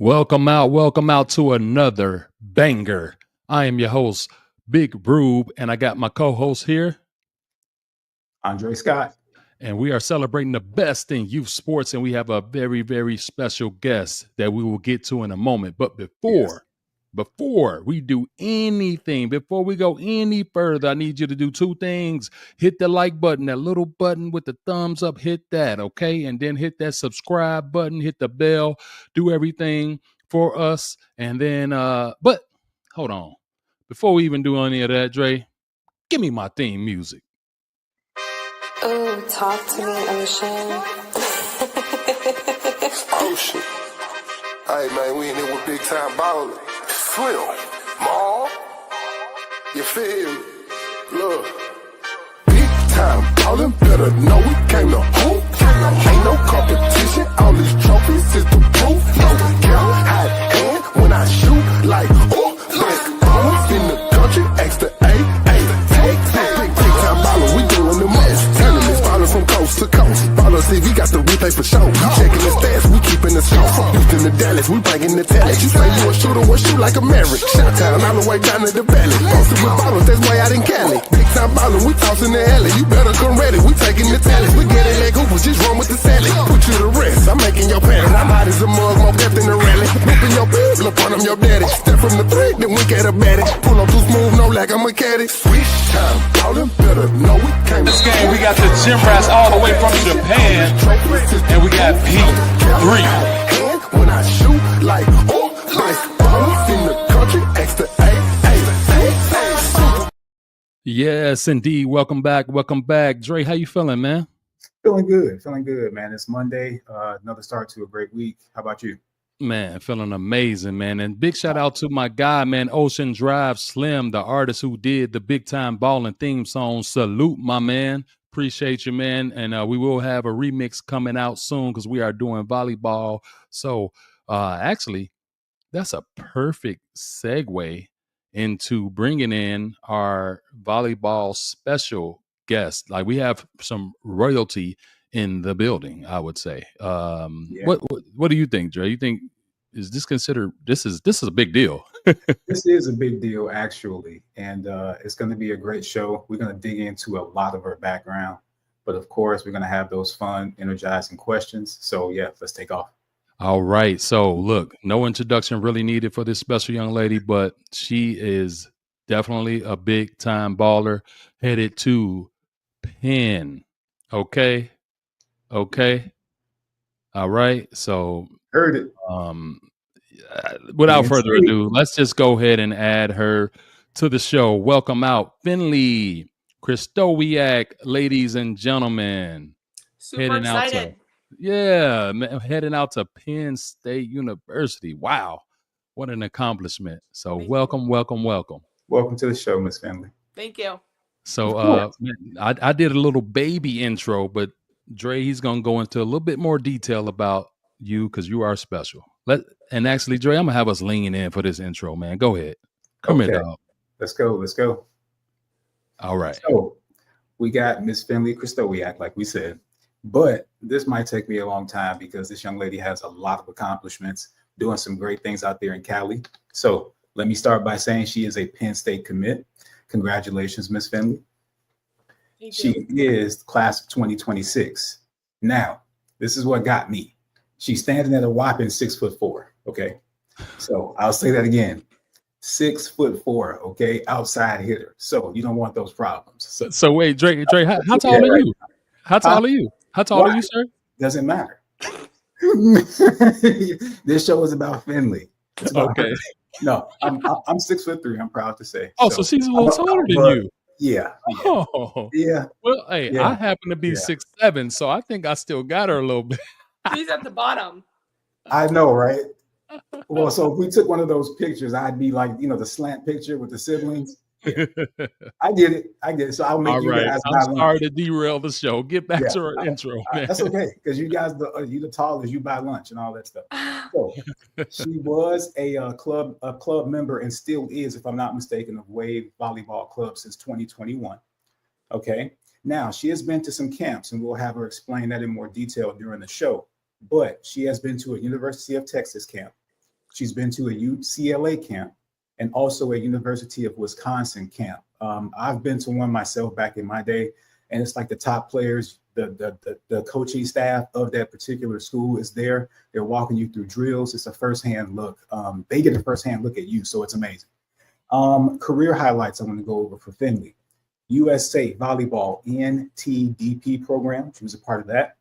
Welcome out to another banger. I am your host, Big Rube, and I got my co-host here, Andre Scott. and we are celebrating the best in youth sports, and we have a very, very special guest that we will get to in a moment. But before we do anything, before we go any further, I need you to do two things. Hit the like button, that little button with the thumbs up, hit that, okay? And then hit that subscribe button, hit the bell, do everything for us. And then, but hold on. Before we even do any of that, Dre, give me my theme music. Ooh, talk to me, Ocean. Ocean. Hey, man, we in here with big time ballin'. Slim. Maul. You feel me? Look. Big time ballin', better know we came to hoop. Ain't no competition, all these trophies is the proof. No count, hot hand when I shoot like, ooh. Best ballers in the country, extra A, big time ballin', we doing the most. Tournaments ballin' from coast to coast. Ballin' see, we got the replay for show. We checking the stats, we keeping the score. Houston to Dallas, we bringing the talent. You say you a shooter, we'll shoot like a Maverick. Shot town, all the way down to the valley. Posted with bottles, that's way out in Cali. Big time ballin', we tossin' the alley. You better come ready, we taking the talent. We get it like Hoopers, just run with the salad. Put you to rest, I'm making your panic. I'm hot as a mug, more depth in the rally. Whipping your bitch, look on them, your daddy. Step from the three, then we get a baddie. Pull up too smooth, no lag, I'm a caddy. Switch time, ballin', better know we came. This game, we got the gym rats all the way from Japan, and we got P3. When I shoot like, oh, best ballers in the country, extra A. Yes, indeed. Welcome back. Dre, how you feeling, man? Feeling good, man. It's Monday. Another start to a great week. How about you? Man, feeling amazing, man. And big shout out to my guy, man, Ocean Drive Slim, the artist who did the Big Time Ballin' theme song. Salute, my man. Appreciate you, man. And we will have a remix coming out soon because we are doing volleyball. So actually, that's a perfect segue into bringing in our volleyball special guest. Like, we have some royalty in the building, I would say. What do you think, Dre? You think, is this considered, this is a big deal? This is a big deal, actually, and it's going to be a great show. We're going to dig into a lot of her background, but of course, we're going to have those fun, energizing questions. So yeah, let's take off. All right. So look, no introduction really needed for this special young lady, but she is definitely a big time baller headed to Penn. Okay. All right. So Heard it. Without further ado, let's just go ahead and add her to the show. Welcome out Finley, Krystowiak, ladies and gentlemen. Super excited. Heading out to Penn State University. Wow. What an accomplishment. So welcome. Welcome to the show, Miss Finley. Thank you. So I did a little baby intro, but Dre, he's going to go into a little bit more detail about you because you are special. And actually, Dre, I'm going to have us lean in for this intro, man. Go ahead. Come here, dog. Let's go. All right. So we got Miss Finley Krystowiak, like we said, but this might take me a long time because this young lady has a lot of accomplishments, doing some great things out there in Cali. So let me start by saying she is a Penn State commit. Congratulations, Miss Finley. She is class of 2026. Now, this is what got me. She's standing at a whopping 6'4". Okay. So I'll say that again. 6'4". Okay. Outside hitter. So you don't want those problems. So wait, Dre, how tall are you? How tall are you? How tall are you, sir? Doesn't matter. This show is about Finley. Okay. No, I'm 6'3". I'm proud to say. Oh, so she's a little taller than you. Yeah. Oh. Yeah. Well, hey, I happen to be 6'7", so I think I still got her a little bit. She's at the bottom. I know, right? Well, so if we took one of those pictures, I'd be like, the slant picture with the siblings. Yeah. I get it. So I'll make all you right. guys. I'm sorry to derail the show. Get back to our intro, man. That's okay, because you guys, you the tallest, you buy lunch and all that stuff. So she was a club member and still is, if I'm not mistaken, of Wave Volleyball Club since 2021. Okay. Now she has been to some camps, and we'll have her explain that in more detail during the show. But she has been to a University of Texas camp. She's been to a UCLA camp and also a University of Wisconsin camp. I've been to one myself back in my day, and it's like the top players, the coaching staff of that particular school is there. They're walking you through drills. It's a firsthand look. They get a firsthand look at you, so it's amazing. Career highlights I want to go over for Finley. USA Volleyball NTDP program. She was a part of that.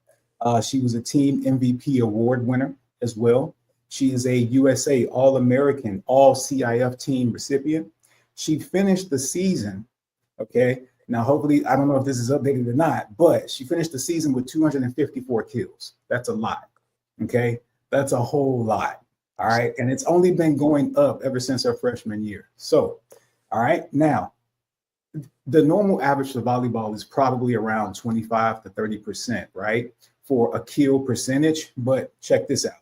She was a team MVP award winner as well. She is a USA All-American, All-CIF team recipient. She finished the season, okay? Now, hopefully, I don't know if this is updated or not, but she finished the season with 254 kills. That's a lot, okay? That's a whole lot, all right? And it's only been going up ever since her freshman year. So, all right, now, the normal average for volleyball is probably around 25 to 30%, right? For a kill percentage, but check this out.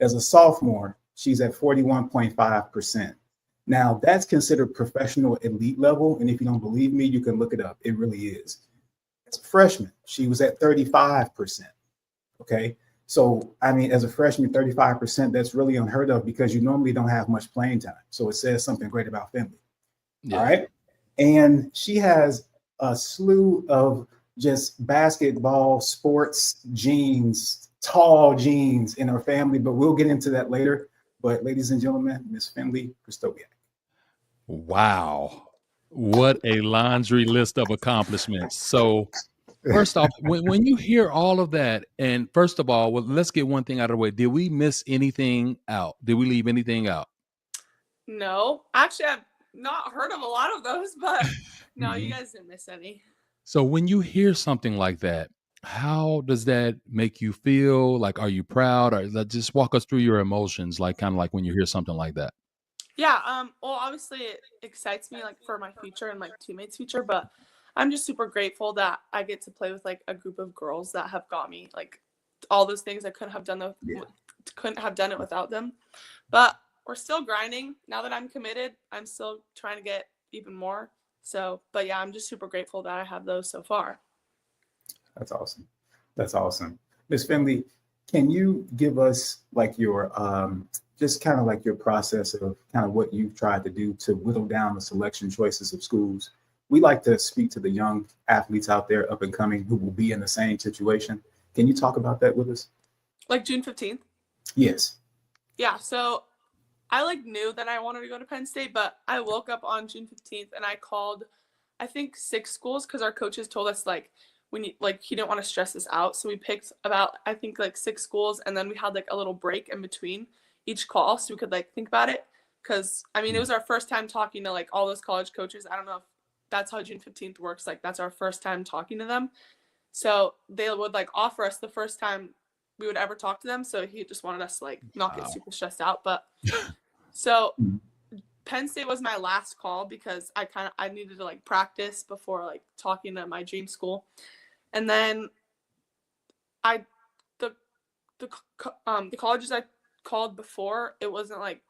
As a sophomore, she's at 41.5%. Now, that's considered professional elite level. And if you don't believe me, you can look it up. It really is. As a freshman, she was at 35%. Okay. So, I mean, as a freshman, 35%, that's really unheard of because you normally don't have much playing time. So it says something great about Finley. Yeah. All right. And she has a slew of just basketball, sports genes, tall genes in her family, but we'll get into that later. But ladies and gentlemen, Miss Finley Krystowiak. Wow. What a laundry list of accomplishments. So first off, when you hear all of that, and first of all, well, let's get one thing out of the way. Did we miss anything out? Did we leave anything out? No. Actually, I've not heard of a lot of those, but no, you guys didn't miss any. So when you hear something like that, how does that make you feel? Like, are you proud? Or just walk us through your emotions, like kind of like when you hear something like that. Yeah. Well, obviously it excites me like for my future and my teammates' future, but I'm just super grateful that I get to play with like a group of girls that have got me like all those things I couldn't have done it without them. But we're still grinding. Now that I'm committed, I'm still trying to get even more. So, but yeah, I'm just super grateful that I have those so far. That's awesome. That's awesome. Ms. Finley, can you give us like your, just kind of like your process of kind of what you've tried to do to whittle down the selection choices of schools? We like to speak to the young athletes out there up and coming who will be in the same situation. Can you talk about that with us? Like June 15th? Yes. Yeah. So I like knew that I wanted to go to Penn State, but I woke up on June 15th and I called, I think 6 schools because our coaches told us like, we need, like, he didn't want to stress us out. So we picked about, I think like 6 schools. And then we had like a little break in between each call so we could like think about it. Cause I mean, it was our first time talking to like all those college coaches. I don't know if that's how June 15th works. Like that's our first time talking to them. So they would like offer us the first time we would ever talk to them. So he just wanted us to like not get super stressed out. But so Penn State was my last call because I needed to like practice before like talking to my dream school. And then the colleges I called before, it wasn't like,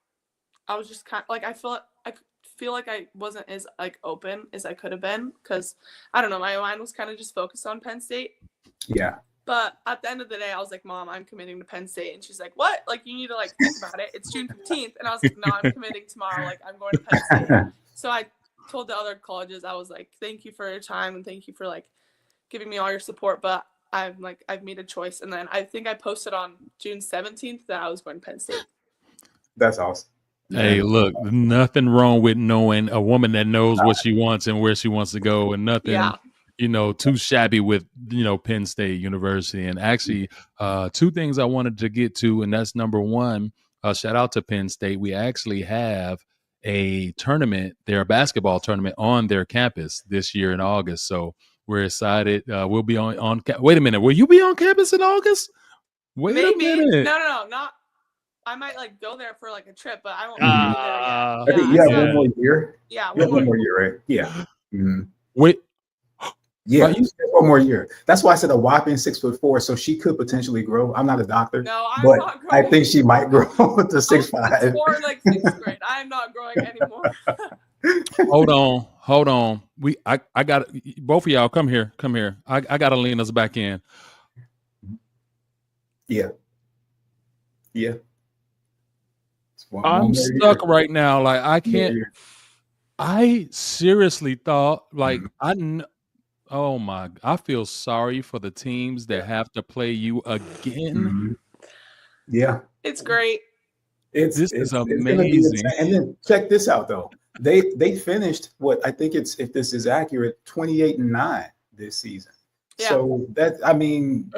I was just kind of like, I feel like I wasn't as like open as I could have been because I don't know, my mind was kind of just focused on Penn State. Yeah. But at the end of the day, I was like, Mom, I'm committing to Penn State. And she's like, what? Like, you need to like think about it. It's June 15th. And I was like, no, I'm committing tomorrow. Like, I'm going to Penn State. So I told the other colleges, I was like, thank you for your time and thank you for like giving me all your support. But I've made a choice. And then I think I posted on June 17th that I was going to Penn State. That's awesome. Hey, look, nothing wrong with knowing a woman that knows what she wants and where she wants to go, and nothing, too shabby with, Penn State University. And actually, 2 things I wanted to get to, and that's number one, shout out to Penn State. We actually have a tournament, their basketball tournament on their campus this year in August. So we're excited. We'll be on. Wait a minute. Will you be on campus in August? Wait a minute. No, not. I might like go there for like a trip, but I won't be there yet. Yeah, one more year. Yeah, one more year, right? Yeah. Mm-hmm. Wait. Yeah, you said 1 more year. That's why I said a whopping 6'4", so she could potentially grow. I'm not a doctor, no, I'm but not growing. I think she might grow to 6'5". Or like 6th grade. I'm not growing anymore. Hold on. I got both of y'all. Come here. I got to lean us back in. Yeah. I'm stuck right now. Like I can't. Yeah. I seriously thought like Mhm. oh my, I feel sorry for the teams that have to play you again. Mhm. Yeah. It's great. This is It's gonna be amazing. and then check this out though. They finished what I think it's if this is accurate, 28-9 this season. Yeah. So that I mean,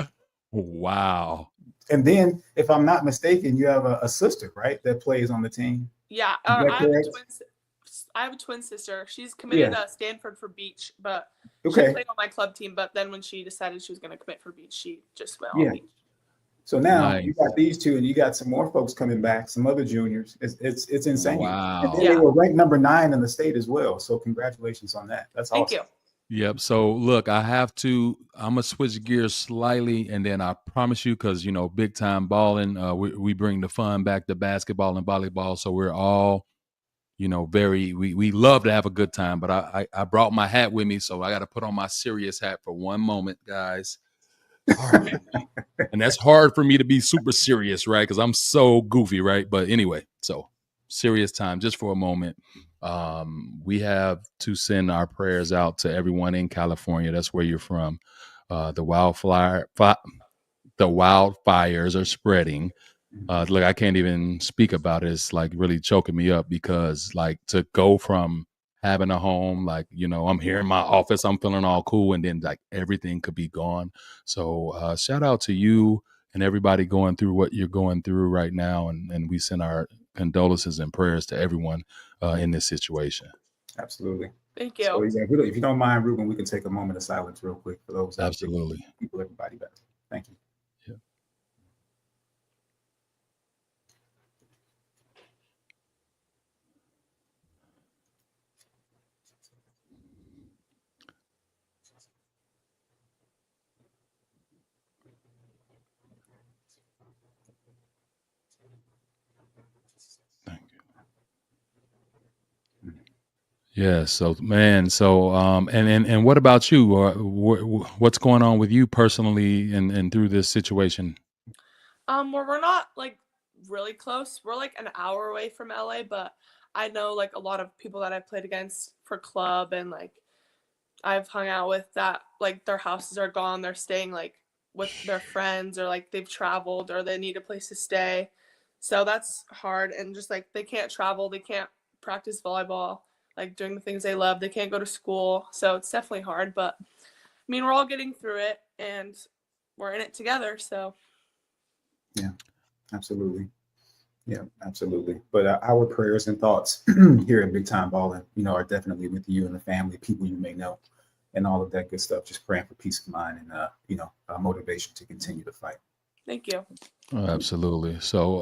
Wow. and then if I'm not mistaken, you have a sister, right, that plays on the team. Yeah. Is that correct? I have a twin sister. She's committed Yeah. to Stanford for beach, but she Okay. played on my club team. But then when she decided she was going to commit for beach, she just went Yeah. on beach. So now Nice. you got these two, and you got some more folks coming back, some other juniors. It's insane. Wow. And then Yeah. they were ranked number 9 in the state as well. So congratulations on that. That's Thank awesome. you. Yep. So look, I'm gonna switch gears slightly, and then I promise you, because big time balling, we bring the fun back to basketball and volleyball. So we're all, we love to have a good time. But I brought my hat with me, so I got to put on my serious hat for one moment, guys. All right. And that's hard for me to be super serious, right? Because I'm so goofy, right? But anyway, so serious time just for a moment. We have to send our prayers out to everyone in California. That's where you're from. The wildfires are spreading. Look, I can't even speak about it. It's like really choking me up because like to go from having a home, like, I'm here in my office, I'm feeling all cool. And then like everything could be gone. So shout out to you and everybody going through what you're going through right now. And we send our condolences and prayers to everyone in this situation. Absolutely. Thank you. So yeah, if you don't mind, Ruben, we can take a moment of silence real quick for those Absolutely. people, everybody back. Thank you. Yeah. Thank you. Yeah. So, man. So, and what about you? What's going on with you personally, and through this situation? Well, we're not like really close. We're like an hour away from LA, but I know like a lot of people that I've played against for club and like I've hung out with that like their houses are gone. They're staying like with their friends or like they've traveled or they need a place to stay. So that's hard and just like they can't travel, they can't practice volleyball, like doing the things they love. They can't go to school. So it's definitely hard, but I mean, we're all getting through it and we're in it together, so Yeah, absolutely. Yeah, absolutely. But our prayers and thoughts here at Big Time Ballin', are definitely with you and the family, people you may know, and all of that good stuff. Just praying for peace of mind and motivation to continue to fight. thank you. Oh, absolutely. So,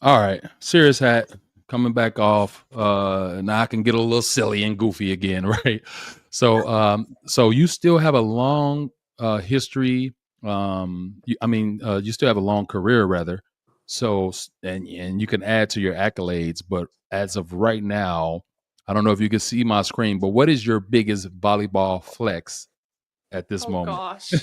all right, serious hat coming back off. Now I can get a little silly and goofy again, right? So you still have a long history. You still have a long career, rather. So, and you can add to your accolades, but as of right now, I don't know if you can see my screen, but what is your biggest volleyball flex at this Oh moment? gosh.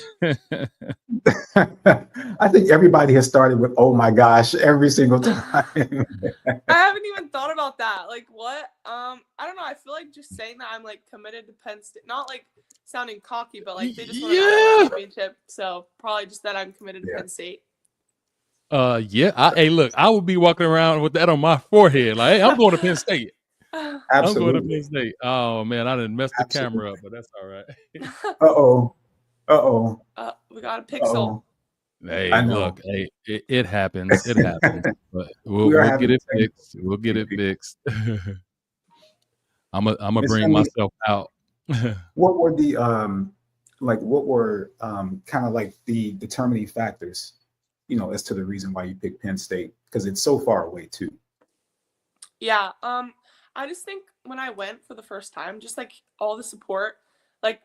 I think everybody has started with "Oh my gosh" every single time. I haven't even thought about that. Like what? I don't know. I feel like just saying that I'm like committed to Penn State, not like sounding cocky, but like they just won a national championship, so probably just that I'm committed to Penn State. Hey, look, I would be walking around with that on my forehead, like, hey, I'm going to Penn State. Absolutely. I'm going to Penn State. Oh man, I didn't mess the camera up, but that's all right. We got a pixel. Hey, look, hey, it happens. It happens. But we'll get it fixed. We'll get it fixed. I'm gonna bring myself out. What were the kind of like the determining factors, as to the reason why you picked Penn State? Because it's so far away too. Yeah. I just think when I went for the first time, just like all the support, like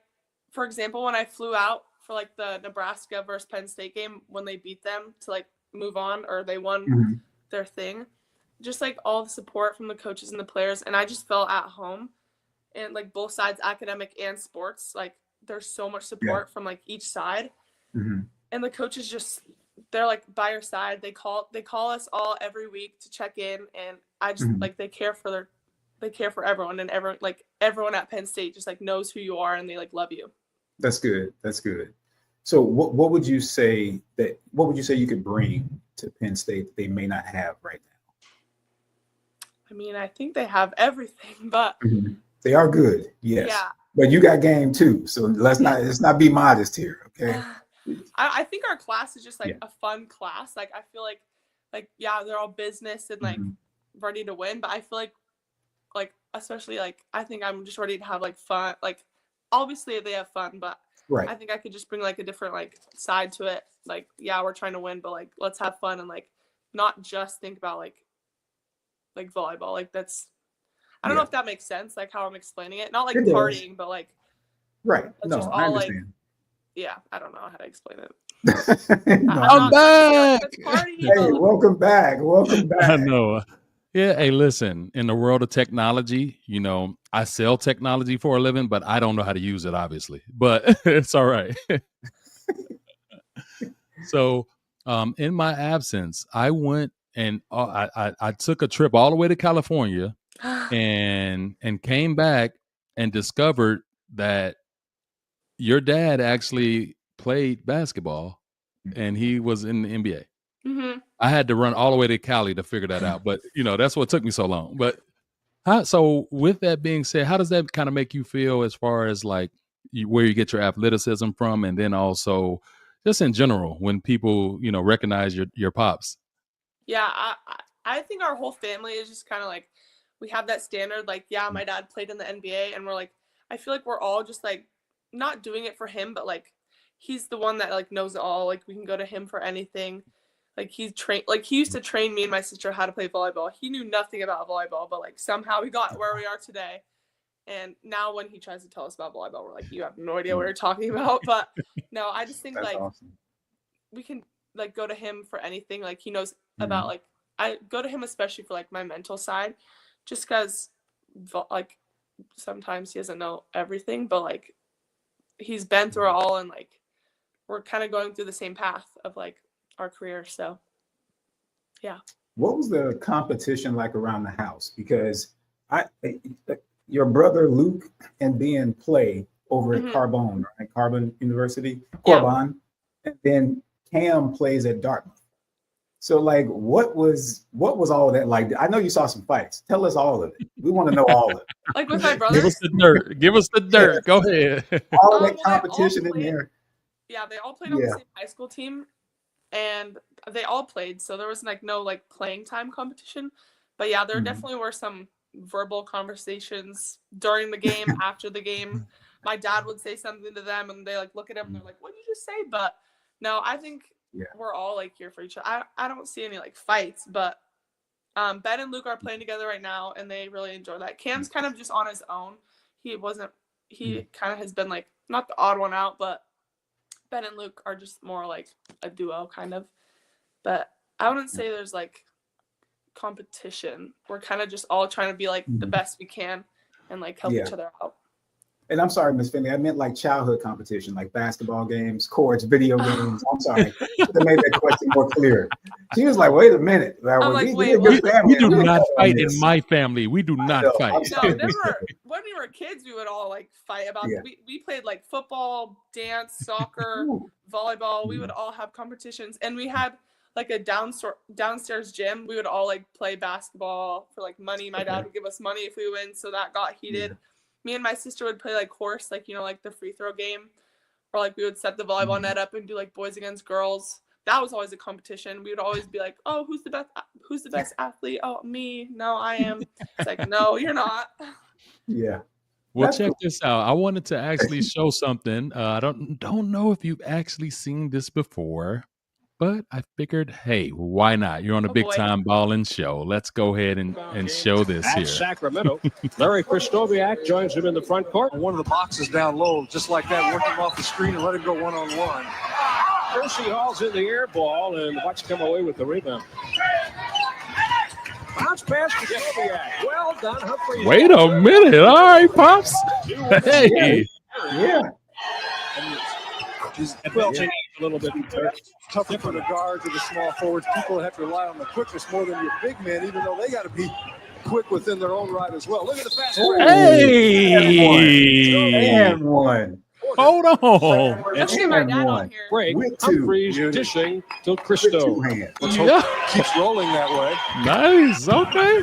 for example, when I flew out for like the Nebraska versus Penn State game, when they beat them to like move on or they won their thing, just like all the support from the coaches and the players. And I just felt at home and like both sides, academic and sports, like there's so much support from like each side. And the coaches just they're like by your side. They call us all every week to check in, and I just like they care for everyone, and everyone at Penn State just like knows who you are, and they like love you. That's good. That's good. So what would you say you could bring to Penn State that they may not have right now? I mean, I think they have everything, but they are good. Yes. Yeah. But you got game too. So let's not be modest here. Okay. I think our class is just like a fun class. Like I feel like yeah, they're all business and like ready to win, but I feel like especially like I think I'm just ready to have like fun. Like obviously they have fun, but I think I could just bring like a different like side to it. Like yeah, we're trying to win, but like let's have fun and like not just think about like volleyball. Like that's I don't know if that makes sense, like how I'm explaining it. Not like partying, but like No, I understand. Like, yeah, I don't know how to explain it. I'm back. Hey, welcome back. Welcome back. I know. Yeah. Hey, listen, in the world of technology, you know, I sell technology for a living, but I don't know how to use it, obviously. But it's all right. So in my absence, I went and I took a trip all the way to California and came back and discovered that your dad actually played basketball and he was in the NBA. I had to run all the way to Cali to figure that out, but you know, that's what took me so long. But so with that being said, how does that kind of make you feel as far as like where you get your athleticism from, and then also just in general when people, you know, recognize your pops? Yeah, I think our whole family is just kind of like we have that standard. Like, yeah, my dad played in the NBA, and we're like, I feel like we're all just like not doing it for him, but like he's the one that like knows it all. Like we can go to him for anything. Like he used to train me and my sister how to play volleyball. He knew nothing about volleyball, but like somehow we got where we are today. And now when he tries to tell us about volleyball, we're like, you have no idea what you're talking about. But no, I just think That's like awesome. We can like go to him for anything. Like he knows about like I go to him especially for like my mental side, just because like sometimes he doesn't know everything, but like he's been through it all, and like we're kind of going through the same path of like our career. So yeah. What was the competition like around the house? Because your brother Luke and Ben play over at Carbon, right? Carbon University, Corbin, and then Cam plays at Dartmouth. So like what was all of that like? I know you saw some fights. Tell us all of it. We want to know all of it. Like with my brothers? Give us the dirt. Give us the dirt. Go ahead. All of that competition in there. Yeah, they all played on the same high school team, and they all played. So there was like no like playing time competition. But yeah, there definitely were some verbal conversations during the game, after the game. My dad would say something to them, and they like look at him and they're like, "What did you just say?" But no, I think we're all like here for each other. I don't see any like fights, but Ben and Luke are playing together right now, and they really enjoy that. Cam's kind of just on his own. He kind of has been like not the odd one out, but Ben and Luke are just more like a duo kind of. But I wouldn't say there's like competition. We're kind of just all trying to be like the best we can and like help each other out. And I'm sorry, Miss Finley, I meant like childhood competition, like basketball games, courts, video games. I'm sorry. To make that question more clear. She was like, wait a minute. I'm like, we do not fight in my family. We do not fight. No, when we were kids, we would all like fight about we played like football, dance, soccer, volleyball. We would all have competitions, and we had like a downstairs gym. We would all like play basketball for like money. My dad would give us money if we win, so that got heated. Me and my sister would play like horse, like, you know, like the free throw game, or like we would set the volleyball net up and do like boys against girls. That was always a competition. We would always be like, oh, who's the best athlete? Oh, me. No, I am. It's like, no, you're not. Yeah. Well, check this out. I wanted to actually show something. I don't know if you've actually seen this before, but I figured, hey, why not? You're on a big time balling show. Let's go ahead and show this here. At Sacramento, Larry Krystowiak joins him in the front court. One of the boxes down low, just like that, working off the screen and let him go one-on-one. Percy hauls in the air ball, and Bucks come away with the rebound. Bounce pass to Krystowiak. Well done, Humphrey. Wait a minute. All right, Pops. Hey. Yeah. Well, change a little bit. tougher for the guards or the small forwards. People have to rely on the quickness more than your big men, even though they got to be quick within their own right as well. Look at the fast break. Hey, And one. hold on. Let's get my dad on here. Break. With two. Humphreys dishing to With Krysto. 2 hands. Let's hope Yeah. it keeps rolling that way. Nice. Okay.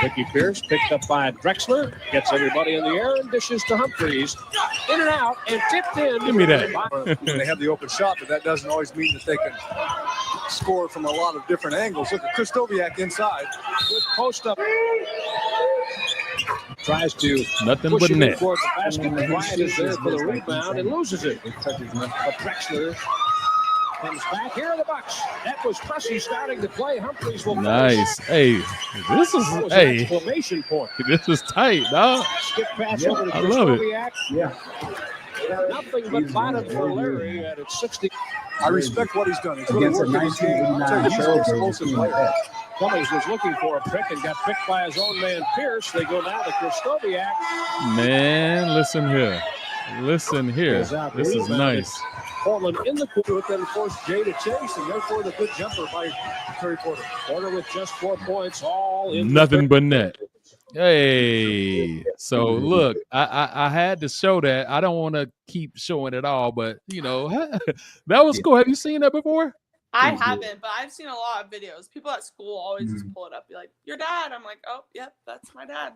Ricky Pierce picked up by Drexler, gets everybody in the air and dishes to Humphreys. In and out and tipped in. Give me that. When they have the open shot, but that doesn't always mean that they can score from a lot of different angles. Look at Krystowiak inside. Good post up. Tries to Nothing push but it net. toward the basket. Bryant is there for the rebound and loses it. But Drexler comes back. Here are the Bucks. That was Pressey starting to play. Humphreys will Nice. Hey, this is That was an hey, exclamation point. this is tight, dog. Skip pass Yeah, over to I love it. Krystowiak. Yeah. Nothing but bottom for Larry at its 60. I respect what he's done. He's really Against a working his game. I'll tell you, 1989 he's an Trailblazers explosive team player. like that. Cummings was looking for a pick and got picked by his own man Pierce. They go now to Krostowiak. Man, listen here. Listen here. This is nice. Portland in the quarter, then forced Jay to chase, and therefore the good jumper by Terry Porter. Porter with just 4 points, all in. Nothing but net. Hey, so look, I had to show that. I don't want to keep showing it all, but you know, that was cool. Have you seen that before? I haven't, but I've seen a lot of videos. People at school always Mm-hmm. just pull it up, be like, "Your dad." I'm like, "Oh, yep, that's my dad."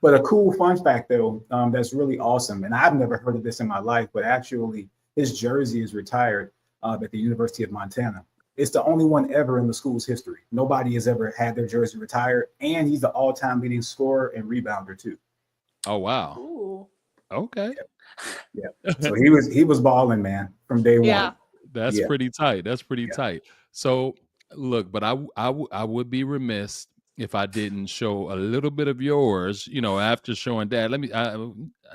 But a cool fun fact, though, that's really awesome, and I've never heard of this in my life, but actually his jersey is retired at the University of Montana. It's the only one ever in the school's history. Nobody has ever had their jersey retired, and he's the all-time leading scorer and rebounder too. Oh wow. Ooh. Okay. Yeah. So he was balling, man, from day Yeah. one. That's Yeah. pretty tight. That's pretty tight. So look, but I would be remiss if I didn't show a little bit of yours, you know, after showing Dad. Let me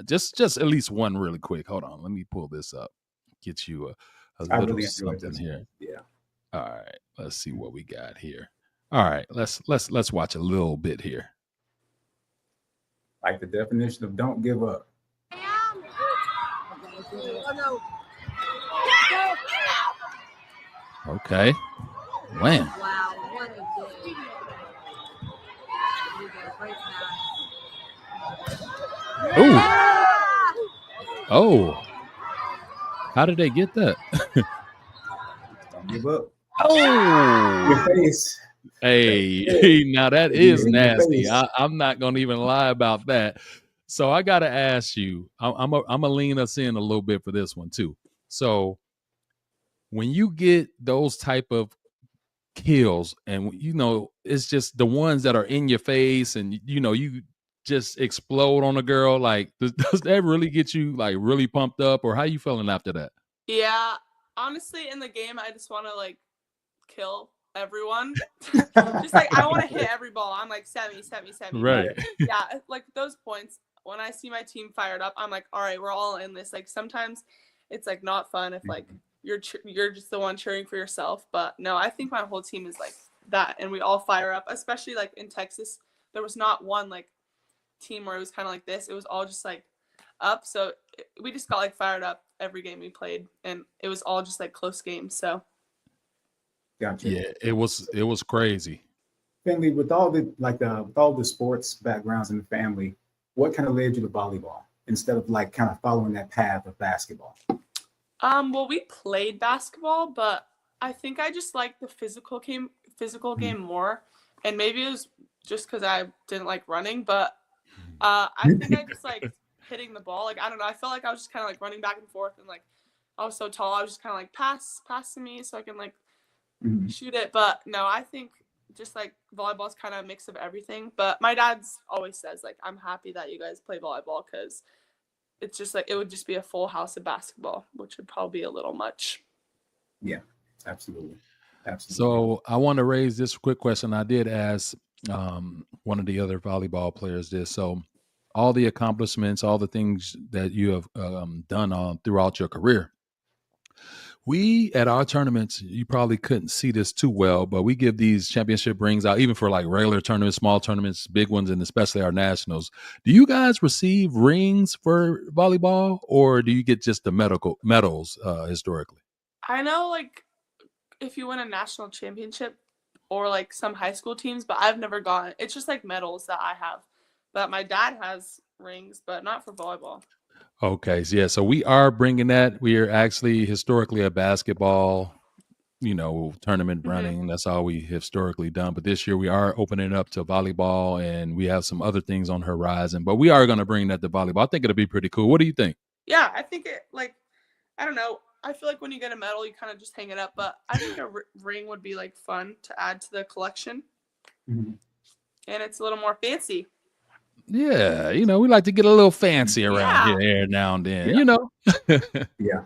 just at least one really quick. Hold on. Let me pull this up. Get you a I little really enjoyed something this. here. Yeah. All right. Let's see what we got here. All right. Let's watch a little bit here. Like the definition of don't give up. Okay. Wham. Wow, what a game. You got a great pass. Oh. Oh. How did they get that? Don't give up. Oh. Your face. Hey, now that is In your nasty. face. I'm not going to even lie about that. So I got to ask you, I'm going to lean us in a little bit for this one too. So when you get those type of kills and, you know, it's just the ones that are in your face and, you know, you just explode on a girl, like, does that really get you like really pumped up, or how you feeling after that? Yeah. Honestly, in the game, I just want to like kill everyone. Just like I want to hit every ball. I'm like semi. Right. Yeah, like those points when I see my team fired up, I'm like, all right, we're all in this. Like sometimes it's like not fun if like you're just the one cheering for yourself, but no, I think my whole team is like that, and we all fire up. Especially like in Texas, there was not one like team where it was kind of like this. It was all just like up. So we just got like fired up every game we played, and it was all just like close games. So Gotcha. Yeah, it was crazy. Finley, with all the sports backgrounds in the family, what kind of led you to volleyball instead of like kind of following that path of basketball? well, we played basketball, but I think I just like the physical game more, and maybe it was just because I didn't like running, but I think I just like hitting the ball. Like I don't know, I felt like I was just kind of like running back and forth, and like I was so tall, I was just kind of like pass to me so I can like shoot it. But no, I think just like volleyball is kind of a mix of everything. But my dad's always says like, I'm happy that you guys play volleyball because it's just like it would just be a full house of basketball, which would probably be a little much. Yeah, absolutely. So I want to raise this quick question. I did ask one of the other volleyball players this. So all the accomplishments, all the things that you have done throughout your career, we at our tournaments, you probably couldn't see this too well, but we give these championship rings out even for like regular tournaments, small tournaments, big ones, and especially our nationals. Do you guys receive rings for volleyball, or do you get just the medals historically? I know, like, if you win a national championship or, like, some high school teams, but I've never gotten it's just, like, medals that I have. But my dad has rings, but not for volleyball. Okay, so yeah, so we are bringing that. We are actually historically a basketball, tournament Mhm. running. That's all we historically done. But this year we are opening it up to volleyball, and we have some other things on the horizon. But we are going to bring that to volleyball. I think it'll be pretty cool. What do you think? Yeah, I think it, like, I don't know. I feel like when you get a medal, you kind of just hang it up, but I think a ring would be, like, fun to add to the collection, Mhm. and it's a little more fancy. Yeah, we like to get a little fancy around Yeah. here now and then. Yeah. Yeah.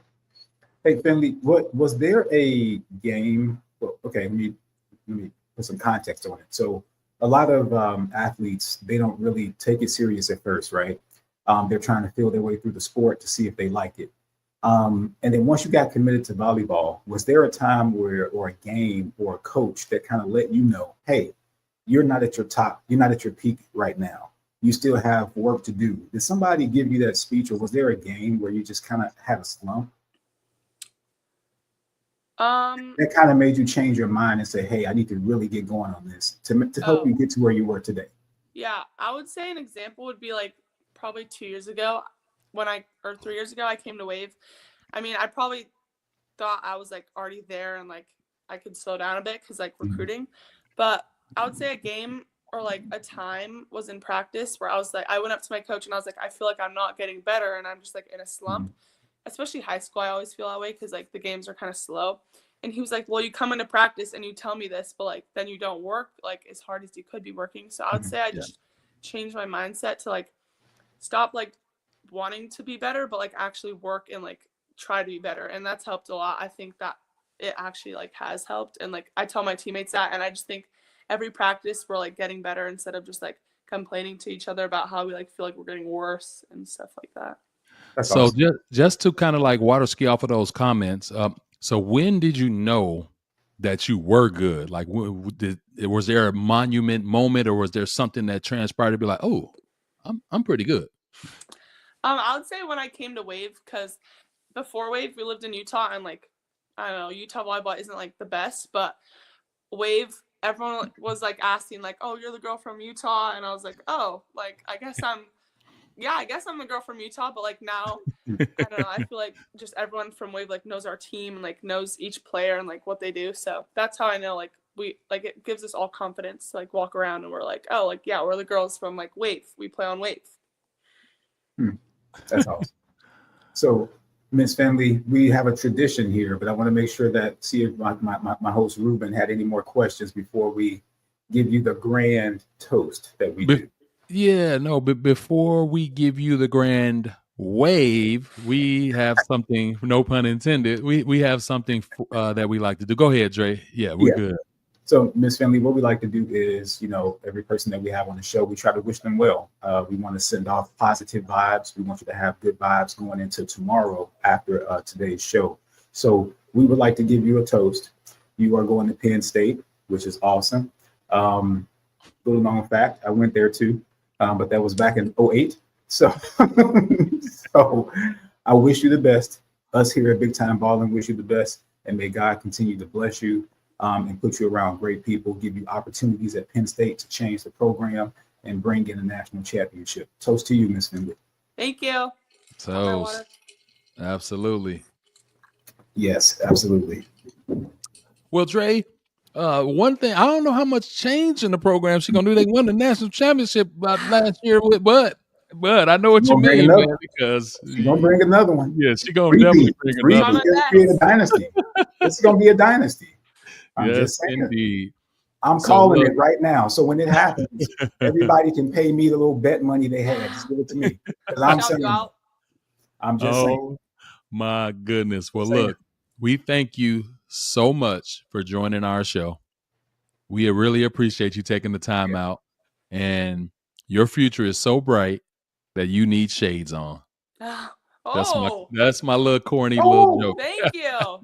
Hey, Finley, what was there a game? Well, okay, let me put some context on it. So, a lot of athletes, they don't really take it serious at first, right? They're trying to feel their way through the sport to see if they like it. And then once you got committed to volleyball, was there a time where, or a game or a coach that kind of let you know, hey, you're not at your top, you're not at your peak right now. You still have work to do. Did somebody give you that speech, or was there a game where you just kind of had a slump that kind of made you change your mind and say, hey, I need to really get going on this to help you get to where you were today? Yeah, I would say an example would be, like, probably 2 years ago or 3 years ago, I came to Wave. I mean, I probably thought I was, like, already there and, like, I could slow down a bit because, like, recruiting. But I would say a game or, like, a time was in practice where I was like, I went up to my coach and I was like, I feel like I'm not getting better and I'm just, like, in a slump. Especially high school, I always feel that way because, like, the games are kind of slow. And he was like, well, you come into practice and you tell me this, but, like, then you don't work, like, as hard as you could be working. So I would say I Yeah. just changed my mindset to, like, stop, like, wanting to be better, but, like, actually work and, like, try to be better. And that's helped a lot. I think that it actually, like, has helped. And, like, I tell my teammates that, and I just think every practice we're, like, getting better instead of just, like, complaining to each other about how we, like, feel like we're getting worse and stuff like that. That's So awesome. just to kind of like water ski off of those comments. So when did you know that you were good? Like, was there a monument moment, or was there something that transpired to be like, oh, I'm pretty good? I would say when I came to Wave, because before Wave, we lived in Utah, and, like, I don't know, Utah volleyball isn't, like, the best, but Wave, everyone was, like, asking, like, oh, you're the girl from Utah, and I was like, oh, like, I guess I'm the girl from Utah, but, like, now, I don't know, I feel like just everyone from Wave, like, knows our team and, like, knows each player and, like, what they do, so that's how I know, like, it gives us all confidence to, like, walk around and we're like, oh, like, yeah, we're the girls from, like, Wave, we play on Wave. That's awesome. So, Ms. Finley, we have a tradition here, but I want to make sure that see if my host Ruben had any more questions before we give you the grand toast that we do. Yeah, no, but before we give you the grand wave, we have something, no pun intended. We have something that we like to do. Go ahead, Dre. Yeah, we're good. So, Ms. Finley, what we like to do is, every person that we have on the show, we try to wish them well. We want to send off positive vibes. We want you to have good vibes going into tomorrow after today's show. So we would like to give you a toast. You are going to Penn State, which is awesome. Little known fact, I went there too, but that was back in 2008. So, so I wish you the best. Us here at Big Time Ballin' wish you the best, and may God continue to bless you. And put you around great people, give you opportunities at Penn State to change the program and bring in a national championship. Toast to you, Ms. Finley. Thank you. Toast. Absolutely. Yes, absolutely. Well, Dre, one thing, I don't know how much change in the program she's gonna do. They won the national championship last year, but I know what you mean, man, because she's gonna bring another one. Yeah, she's gonna definitely bring another one. It's gonna be a dynasty. It's gonna be a dynasty. I'm yes, indeed. I'm calling it right now. So when it happens, everybody can pay me the little bet money they had. Just give it to me. I'm saying, I'm just saying. My goodness. Well, look, we thank you so much for joining our show. We really appreciate you taking the time out. And your future is so bright that you need shades on. That's my little corny little joke. Thank you.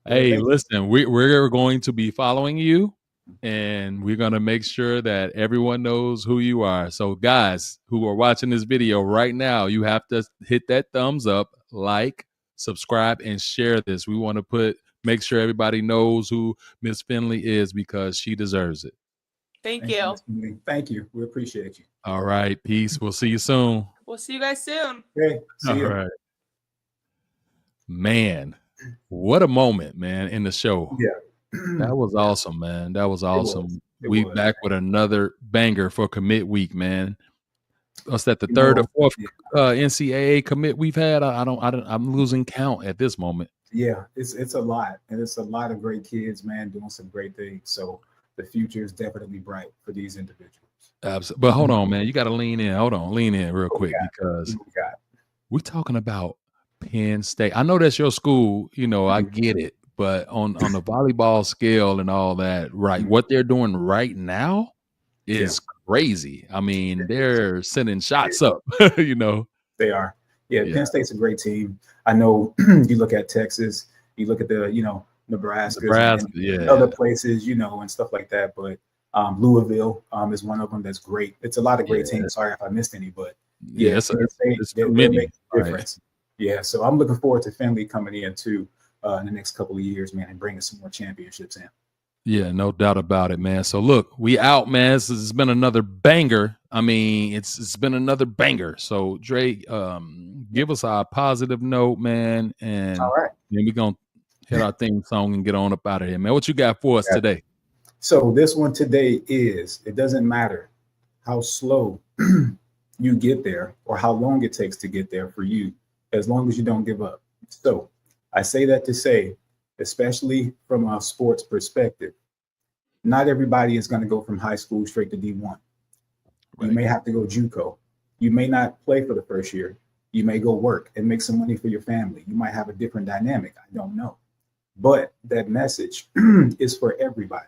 Hey, listen, we're going to be following you, and we're going to make sure that everyone knows who you are. So guys who are watching this video right now, you have to hit that thumbs up, like, subscribe, and share this. We want to make sure everybody knows who Miss Finley is because she deserves it. Thank you. Miss Finley. Thank you. We appreciate you. All right. Peace. We'll see you soon. We'll see you guys soon. Okay. See All you. right. Man, what a moment, man, in the show. Yeah. That was awesome, man. That was awesome. We was. back with another banger for commit week, man. What's that, the third or fourth NCAA commit we've had? I'm losing count at this moment. Yeah, it's a lot. And it's a lot of great kids, man, doing some great things. So the future is definitely bright for these individuals. Absolutely. But hold on, man. You got to lean in. Hold on. Lean in real quick because we're talking about Penn State. I know that's your school. You know, I get it. But on the volleyball scale and all that, right, what they're doing right now is crazy. I mean, they're sending shots up, you know. They are. Yeah, Penn State's a great team. I know you look at Texas, you look at the, Nebraska, and other places, and stuff like that. But Louisville is one of them that's great. It's a lot of great teams. Sorry if I missed any, but it's they'll make a difference. Right. Yeah, so I'm looking forward to Finley coming in too in the next couple of years, man, and bringing some more championships in. Yeah, no doubt about it, man. So look, we out, man. This has been another banger. I mean, it's been another banger. So Dre, give us our positive note, man, and all right, then we're gonna hit our theme song and get on up out of here, man. What you got for us today? So this one today is, it doesn't matter how slow you get there or how long it takes to get there for you, as long as you don't give up. So I say that to say, especially from a sports perspective, not everybody is going to go from high school straight to D1. Right. You may have to go JUCO. You may not play for the first year. You may go work and make some money for your family. You might have a different dynamic. I don't know. But that message is for everybody.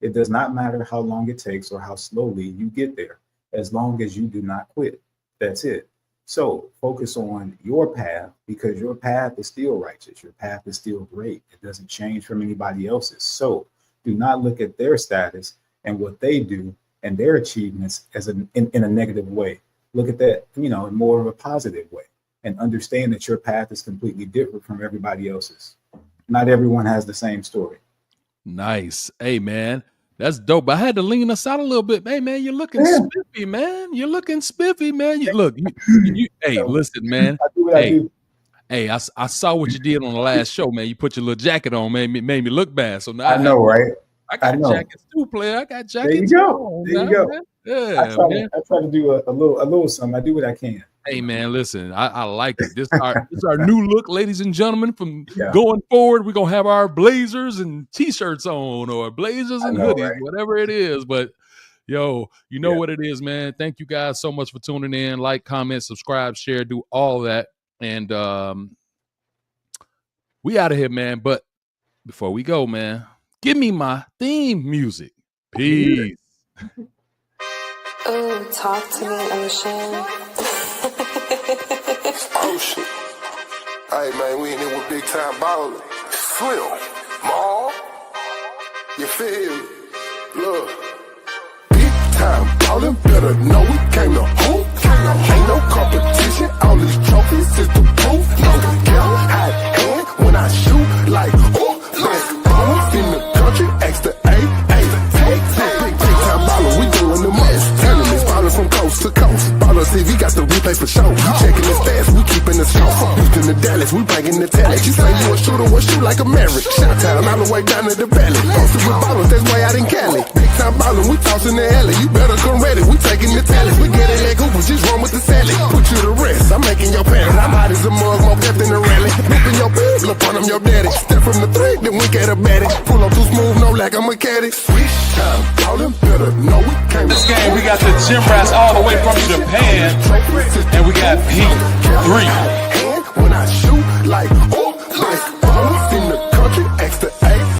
It does not matter how long it takes or how slowly you get there, as long as you do not quit. That's it. So focus on your path, because your path is still righteous. Your path is still great. It doesn't change from anybody else's. So do not look at their status and what they do and their achievements as in a negative way. Look at that, in more of a positive way, and understand that your path is completely different from everybody else's. Not everyone has the same story. Nice. Hey, man. That's dope. I had to lean us out a little bit. Hey, man, you're looking spiffy, man. You're looking spiffy, man. Hey, listen, man. Hey, I saw what you did on the last show, man. You put your little jacket on, made me look bad. So now I know, right? I got jackets too, player. I got jackets. There you go. On, there you go. Man. Yeah, I try to do a little something. I do what I can. Hey, man, listen, I like it. This is our new look, ladies and gentlemen. From going forward, we're going to have our blazers and T-shirts on, or blazers and hoodies, right? Whatever it is. But, you know what it is, man. Thank you guys so much for tuning in. Like, comment, subscribe, share, do all that. And we out of here, man. But before we go, man, give me my theme music. Peace. Ooh, talk to me, Ocean. Ocean. Hey, man, we in here with big time ballin'. Slim, Maul. You feel me? Look. Big time ballin', better know we came to hoop. Ain't no competition, all these trophies is the proof. No count, high hand when I shoot like, best ballers in the country, extra big time ballin', we doing the most. From coast to coast, Baller TV got the replay for show. Checking the stats, we keeping the score. Houston to Dallas, we banging the tally. You say you a shooter, well shoot like a Maverick. Shot town all the way down to the valley. Posted with ballers, that's way out in Cali. Big time ballin', we tossing the alley. You better come ready, we taking the tally. We get it like Hooper, just run with the salad. Put you to rest, I'm making your parents. I'm hot as a mug, more pep than a rally. Whipping your big, look on them, your daddy. Step from the three, then we get a baddie. Pull up too smooth, no like I'm a caddy. Switch time ballin', better know we came. This game, we got the gym rats all the way from Japan, and we got P3. When I shoot like